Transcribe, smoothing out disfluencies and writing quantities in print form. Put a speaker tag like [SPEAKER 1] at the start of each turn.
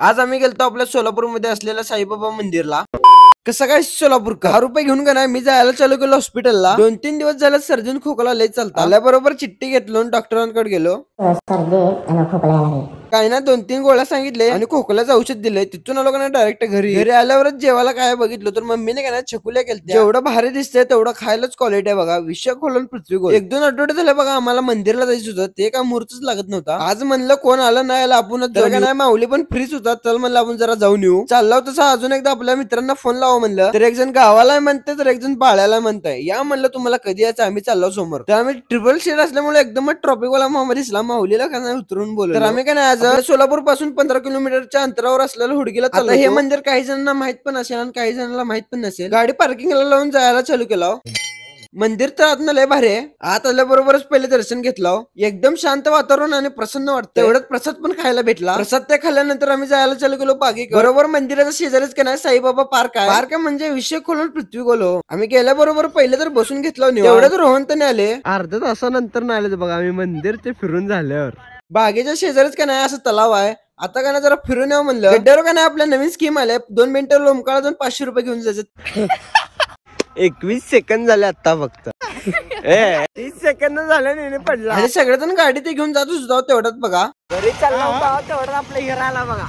[SPEAKER 1] आज आम्ही गेलतो आपल्या सोलापूरमध्ये असलेल्या साईबाबा मंदिरला। कसं काय सोलापूर का रुपये घेऊन का नाही मी जायला चालू केलो हॉस्पिटलला। 2-3 दिवस झालं सर्जन खोकला लय चालता आल्याबरोबर चिठ्ठी घेतलो डॉक्टरांकडे गेलो। काय ना 2-3 गोळ्या सांगितले आणि खोकल्याचं औषध दिले। तिथून आलो का डायरेक्ट घरी आल्यावरच जेवायला काय बघितलं तर मम्मीने काय छकुल्या केल्या। जेवढं भारी दिसतंय तेवढं खायलाच क्वालिटी आहे बघा। विषय खोलून पृथ्वी गोल। 1-2 आठवडे झाले बघा आम्हाला मंदिरला जायचं होतं ते काय मुहूर्तच लागत नव्हता। आज म्हणलं कोण आलं नाही आला आपणच जर का नाही माऊली पण फ्रीच होता चल म्हणलं आपण जरा जाऊन येऊ। चालला तसा अजून एकदा आपल्या मित्रांना फोन लावा म्हणलं तर एक जण गावाला म्हणते तर एक जण बाळ्याला म्हणताय या म्हणलं तुम्हाला कधी यायचं आम्ही चाललो समोर। तर आम्ही ट्रिपल सीट असल्यामुळे एकदमच ट्रॉपिक वाला मामा दिसला माऊलीला का नाही उतरून बोललो। तर आम्ही काय नाही आज सोलापूर पासून 15 किलोमीटरच्या अंतरावर असलेलं हुडगीला चाललो। हे मंदिर काही जणांना माहित पण असेल आणि काही जणांना माहित पण नसेल। गाडी पार्किंगला लावून जायला चालू केला। मंदिर तर आतनं लय भारी आहे। आत आल्याबरोबरच पहिले दर्शन घेतलं एकदम शांत वातावरण आणि प्रसन्न वाटतं। एवढंच प्रसाद पण खायला भेटला। प्रसाद ते खाल्ल्यानंतर आम्ही जायला चालू केलो बागी। बरोबर मंदिराच्या शेजारीच का नाही साईबाबा पार्क आहे। पार्क म्हणजे विषय खोलून पृथ्वी गोल हो। आम्ही गेल्याबरोबर पहिले तर बसून घेतलं एवढंच रोहन तर आले अर्ध्या तासानंतर नाही आले बघा आम्ही मंदिर ते फिरून झाल्यावर। बागेच्या शेजारीच का नाही असं तलाव आहे। आता का नाही जरा फिरून यावं म्हणलं। गड्ड्यावर का नाही आपल्या नवीन स्कीम आल्या 2 मिनिटं लोमकाळा जाऊन 500 रुपये घेऊन जायचं। 21 सेकंद झाले आता फक्त 30 सेकंद झाले पडला आणि सगळेजण गाडी ते घेऊन जातोच तेवढ्यात बघा घरी चालला होता तेवढ्यात आपल्या हिराला बघा।